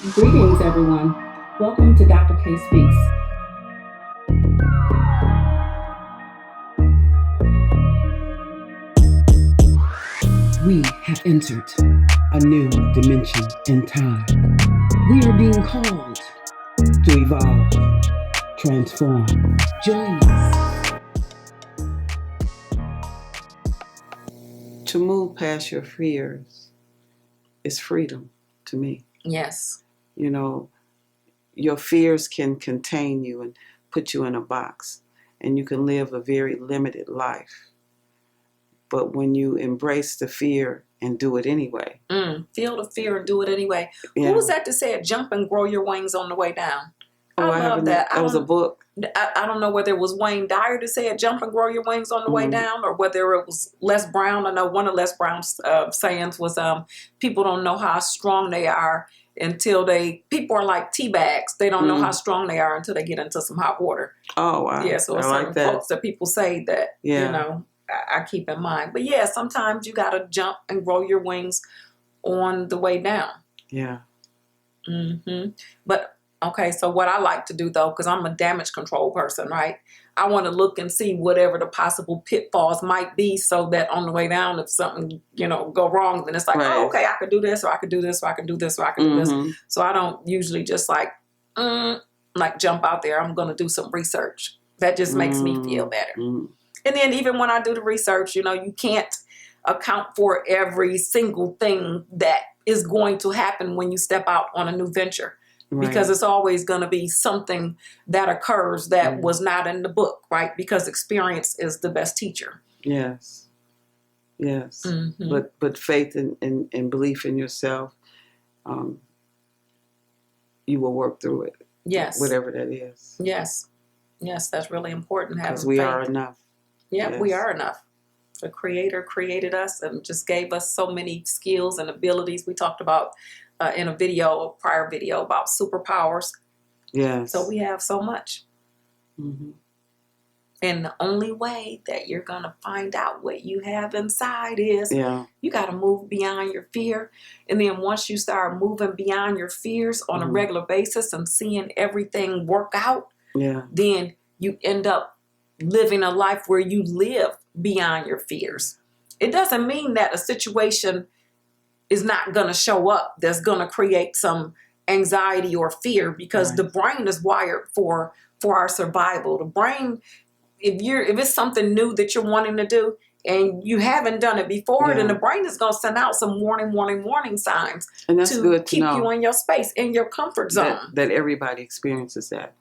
Greetings, everyone. Welcome to Dr. K Speaks. We have entered a new dimension in time. We are being called to evolve, transform. Join us. To move past your fears is freedom to me. Yes. You know, your fears can contain you and put you in a box, and you can live a very limited life. But when you embrace the fear and do it anyway. Feel the fear and do it anyway. Yeah. Who was that that said jump and grow your wings on the way down? I love that. That was a book. I don't know whether it was Wayne Dyer that said jump and grow your wings on the way down, or whether it was Les Brown. I know one of Les Brown's sayings was people don't know how strong they are until people are like tea bags. They don't know how strong they are until they get into some hot water. Oh, wow. Yeah, so it's certain folks that people say that, I keep in mind. But yeah, sometimes you got to jump and grow your wings on the way down. Yeah. But okay, so what I like to do though, because I'm a damage control person, right? I want to look and see whatever the possible pitfalls might be, so that on the way down, if something go wrong, then it's like, oh, okay, I could do this, or I could do this, or I could do this, or I could do this. So I don't usually just like jump out there. I'm going to do some research. That just makes me feel better. And then even when I do the research, you can't account for every single thing that is going to happen when you step out on a new venture. Right. Because it's always going to be something that occurs that was not in the book, right? Because experience is the best teacher. Yes. Yes. But faith and belief in yourself, you will work through it. Yes. Whatever that is. Yes. Yes, that's really important. Because we are enough. Yeah, yes. We are enough. The Creator created us and just gave us so many skills and abilities. We talked about in a prior video about superpowers. Yes. So we have so much. And the only way that you're going to find out what you have inside is you got to move beyond your fear. And then once you start moving beyond your fears on a regular basis and seeing everything work out, then you end up living a life where you live beyond your fears. It doesn't mean that a situation is not going to show up that's going to create some anxiety or fear, because the brain is wired for our survival. The brain, if it's something new that you're wanting to do and you haven't done it before, then the brain is going to send out some warning signs, and that's to good to keep know, you in your space, in your comfort zone. That everybody experiences that.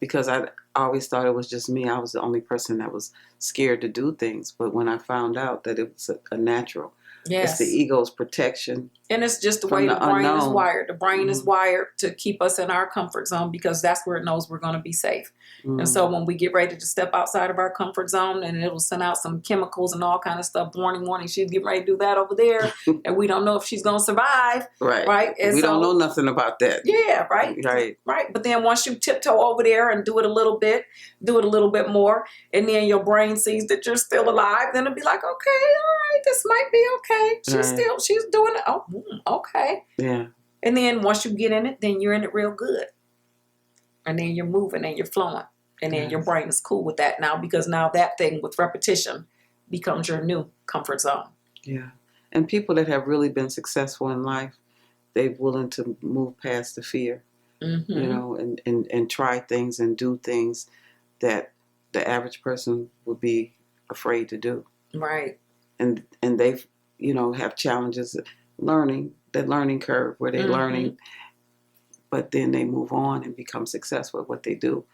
Because I always thought it was just me. I was the only person that was scared to do things. But when I found out that it was a natural, it's the ego's protection. And it's just the way the brain is wired. The brain is wired to keep us in our comfort zone, because that's where it knows we're going to be safe. And so when we get ready to step outside of our comfort zone, and it'll send out some chemicals and all kind of stuff, warning, she's getting ready to do that over there. And we don't know if she's going to survive. Right. And we don't know nothing about that. Yeah, right. But then once you tiptoe over there and do it a little bit more, and then your brain sees that you're still alive, then it'll be like, okay, all right, this might be okay. She's doing it. Oh, okay. Yeah. And then once you get in it, then you're in it real good. And then you're moving and you're flowing. And then your brain is cool with that now, because now that thing with repetition becomes your new comfort zone. Yeah. And people that have really been successful in life, they're willing to move past the fear, and try things and do things that the average person would be afraid to do. Right. And they've, have challenges learning, that learning curve where they're learning, but then they move on and become successful at what they do,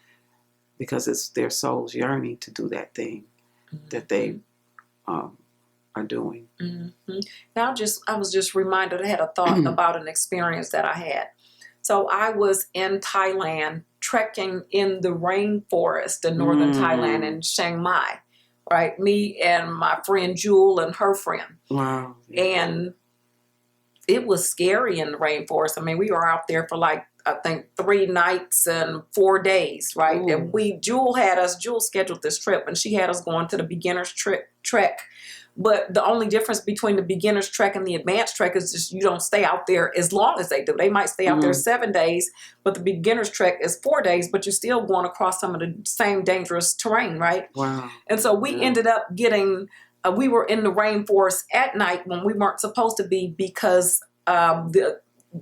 because it's their soul's yearning to do that thing that they are doing. Now, I was just reminded, I had a thought about an experience that I had. So I was in Thailand, trekking in the rainforest in northern Thailand, in Chiang Mai, right? Me and my friend Jewel and her friend. Wow. And it was scary in the rainforest. I mean, we were out there for I think 3 nights and 4 days, right? Ooh. And Jewel scheduled this trip, and she had us going to the beginner's trek But the only difference between the beginner's trek and the advanced trek is just you don't stay out there as long as they do. They might stay out there 7 days, but the beginner's trek is 4 days, but you're still going across some of the same dangerous terrain, right? Wow. And so we ended up getting, we were in the rainforest at night when we weren't supposed to be because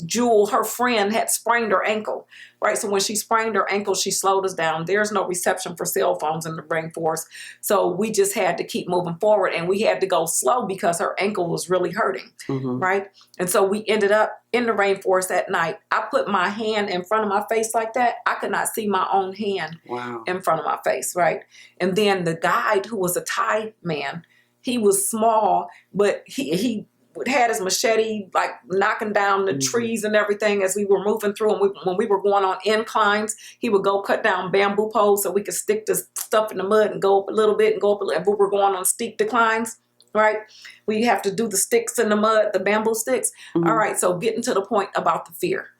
Jewel, her friend, had sprained her ankle, right? So when she sprained her ankle, she slowed us down. There's no reception for cell phones in the rainforest. So we just had to keep moving forward, and we had to go slow because her ankle was really hurting, right? And so we ended up in the rainforest at night. I put my hand in front of my face like that. I could not see my own hand in front of my face, right? And then the guide, who was a Thai man, he was small, but he had his machete like knocking down the trees and everything as we were moving through. And when we were going on inclines, he would go cut down bamboo poles so we could stick this stuff in the mud and go up a little bit and go up a little. If we were going on steep declines, right? We have to do the sticks in the mud, the bamboo sticks. All right, so getting to the point about the fear.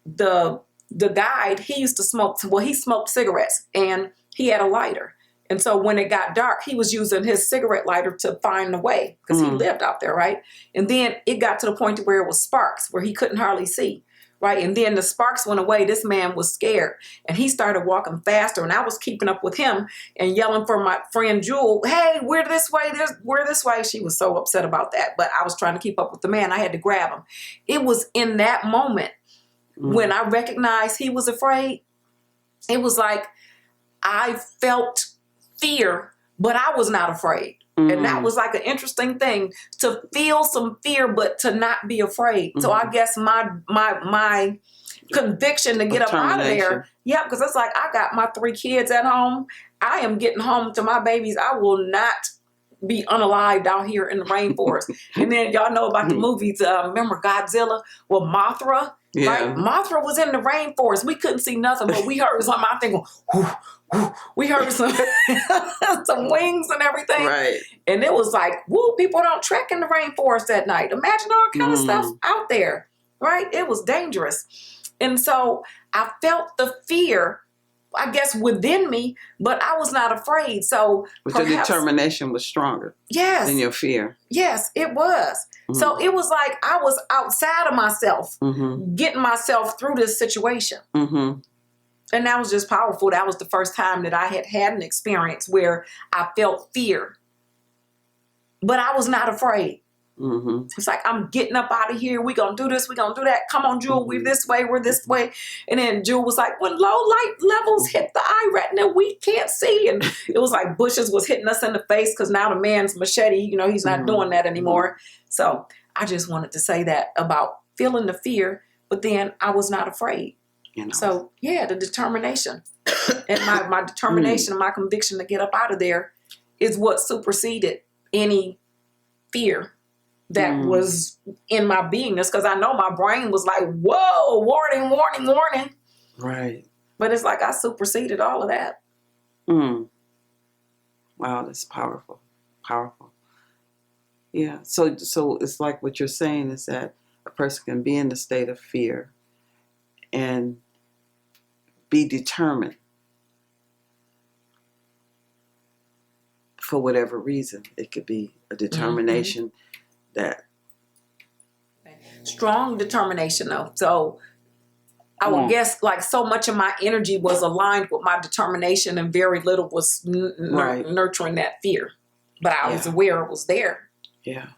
The guide, he used to smoke, well, he smoked cigarettes and he had a lighter. And so when it got dark, he was using his cigarette lighter to find the way because he lived out there, right? And then it got to the point where it was sparks, where he couldn't hardly see, right? And then the sparks went away. This man was scared, and he started walking faster. And I was keeping up with him and yelling for my friend Jewel, "Hey, we're this way. We're this way." She was so upset about that, but I was trying to keep up with the man. I had to grab him. It was in that moment when I recognized he was afraid. It was like I felt fear, but I was not afraid. And that was like an interesting thing, to feel some fear, but to not be afraid. So I guess my conviction to get up out of there. Yeah, because it's like, I got my 3 kids at home. I am getting home to my babies. I will not be unalived out here in the rainforest. And then y'all know about the movies. Remember Godzilla? Well, Mothra, right? Mothra was in the rainforest. We couldn't see nothing, but we heard something. I think, we heard some some wings and everything. Right. And it was like, woo, people don't trek in the rainforest at night. Imagine all kind of stuff out there, right? It was dangerous. And so I felt the fear, I guess, within me, but I was not afraid. So but your determination was stronger than your fear. Yes, it was. So it was like I was outside of myself, getting myself through this situation. And that was just powerful. That was the first time that I had an experience where I felt fear, but I was not afraid. It's like, I'm getting up out of here. We're going to do this. We're going to do that. Come on, Jewel. We're this way. We're this way. And then Jewel was like, when low light levels hit the eye retina, we can't see. And it was like bushes was hitting us in the face because now the man's machete, you know, he's not doing that anymore. So I just wanted to say that about feeling the fear, but then I was not afraid. You know. So, yeah, the determination and my determination and my conviction to get up out of there is what superseded any fear that was in my beingness, because I know my brain was like, whoa, warning, warning, warning. Right. But it's like I superseded all of that. Wow, that's powerful. Powerful. Yeah. So it's like what you're saying is that a person can be in the state of fear and be determined for whatever reason. It could be a determination that strong determination, though. So I would guess like so much of my energy was aligned with my determination, and very little was nurturing that fear. But I was aware it was there. Yeah,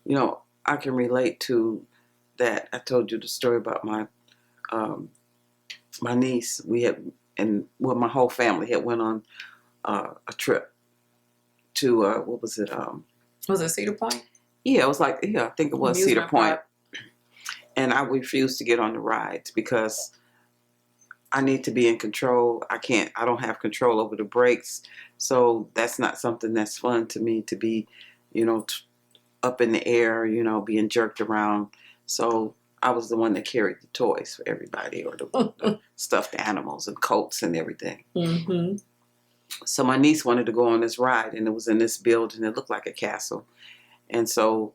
you know, I can relate to that. I told you the story about my my niece. We had, and well, my whole family had went on a trip to what was it? Was it Cedar Point? Yeah, it was like, I think it was Cedar Point. And I refused to get on the rides because I need to be in control. I don't have control over the brakes. So that's not something that's fun to me, to be, you know, up in the air, you know, being jerked around. So I was the one that carried the toys for everybody, or the stuffed animals and coats and everything. So my niece wanted to go on this ride, and it was in this building. It looked like a castle. And so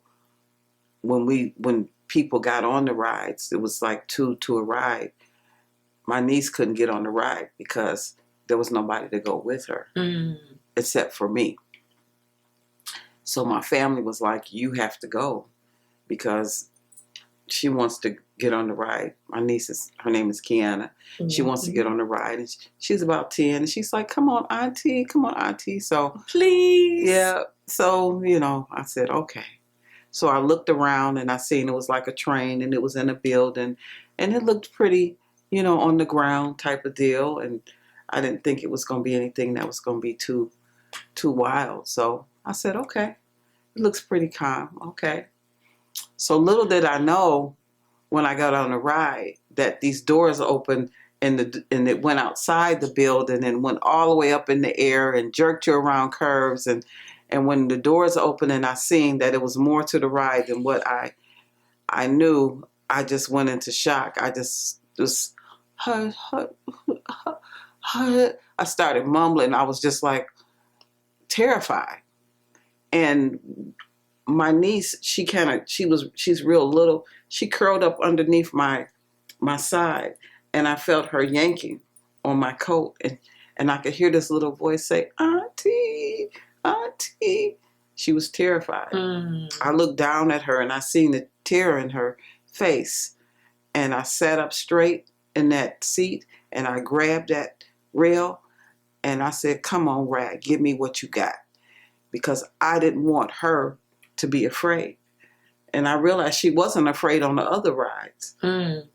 when people got on the rides, it was like 2 to a ride. My niece couldn't get on the ride because there was nobody to go with her except for me. So my family was like, you have to go because she wants to get on the ride. My niece, her name is Kiana. She wants to get on the ride. And she's about 10. And she's like, come on, Auntie. Come on, Auntie. So, please. Yeah. So, I said, okay. So I looked around and I seen it was like a train and it was in a building. And it looked pretty, on the ground type of deal. And I didn't think it was going to be anything that was going to be too wild. So I said, okay. It looks pretty calm. Okay. So little did I know when I got on the ride that these doors opened and it went outside the building and went all the way up in the air and jerked you around curves. And when the doors opened and I seen that it was more to the ride than what I knew, I just went into shock. I just I started mumbling. I was just like terrified. And my niece, she's real little. She curled up underneath my side, and I felt her yanking on my coat, and I could hear this little voice say, "Auntie, Auntie." She was terrified. I looked down at her, and I seen the tear in her face, and I sat up straight in that seat, and I grabbed that rail, and I said, "Come on, Rag, give me what you got," because I didn't want her to be afraid. And I realized she wasn't afraid on the other rides.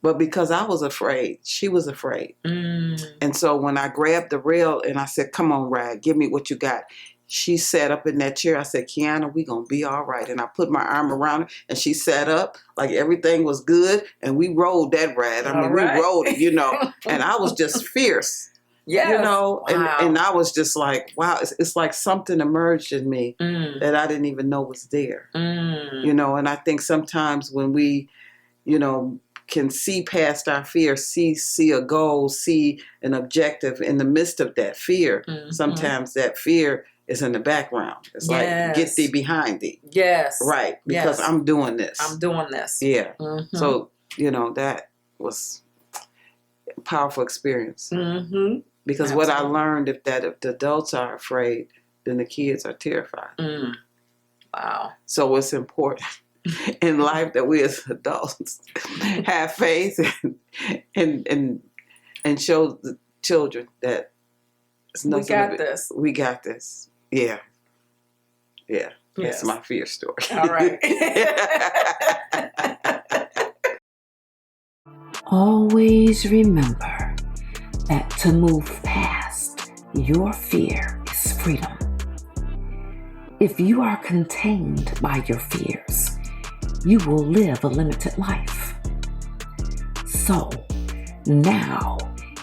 But because I was afraid, she was afraid. And so when I grabbed the rail and I said, "Come on, Rag, give me what you got," she sat up in that chair. I said, "Kiana, we gonna be all right." And I put my arm around her and she sat up like everything was good. And we rode that ride. We rode it, and I was just fierce. Yes. Wow. And I was just like, wow, it's like something emerged in me that I didn't even know was there. And I think sometimes when we, can see past our fear, see a goal, see an objective in the midst of that fear, sometimes that fear is in the background. It's like, get thee behind thee. Yes. Right. Because I'm doing this. I'm doing this. Yeah. So, that was a powerful experience. Because what I learned if the adults are afraid, then the kids are terrified. Wow. So it's important in life that we as adults have faith and show the children that it's nothing. This. We got this. Yeah. Yeah. Yes. That's my fear story. All right. Always remember that to move past your fear is freedom. If you are contained by your fears, you will live a limited life. So now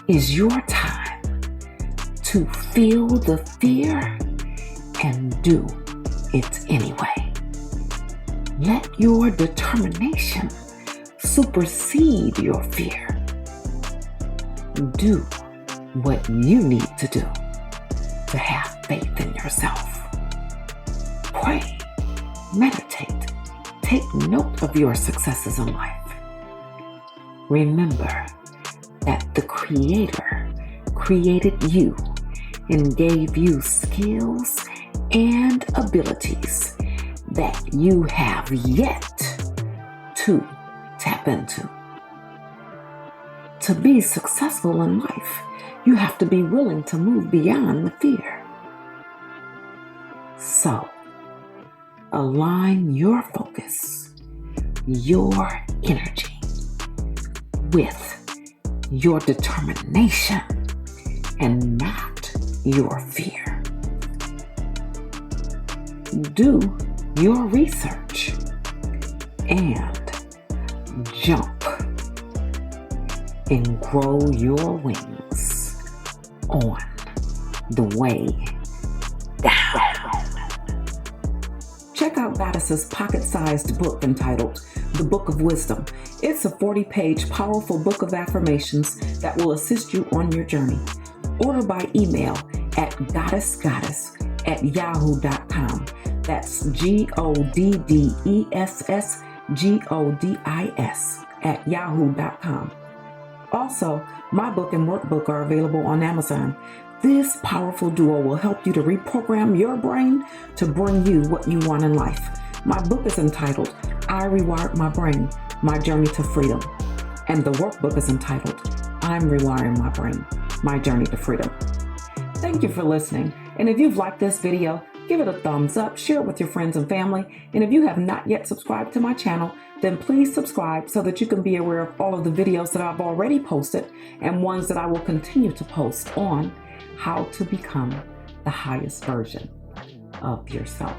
is your time to feel the fear and do it anyway. Let your determination supersede your fear. Do what you need to do to have faith in yourself. Pray, meditate, take note of your successes in life. Remember that the Creator created you and gave you skills and abilities that you have yet to tap into. To be successful in life, you have to be willing to move beyond the fear. So, align your focus, your energy with your determination and not your fear. Do your research and jump and grow your wings on the way down. Check out Goddess's pocket-sized book entitled The Book of Wisdom. It's a 40-page powerful book of affirmations that will assist you on your journey. Order by email at goddessgoddess@yahoo.com. That's GODDESSGODIS@yahoo.com. Also, my book and workbook are available on Amazon. This powerful duo will help you to reprogram your brain to bring you what you want in life. My book is entitled, I Rewired My Brain, My Journey to Freedom. And the workbook is entitled, I'm Rewiring My Brain, My Journey to Freedom. Thank you for listening. And if you've liked this video, give it a thumbs up, share it with your friends and family. And if you have not yet subscribed to my channel, then please subscribe so that you can be aware of all of the videos that I've already posted and ones that I will continue to post on how to become the highest version of yourself.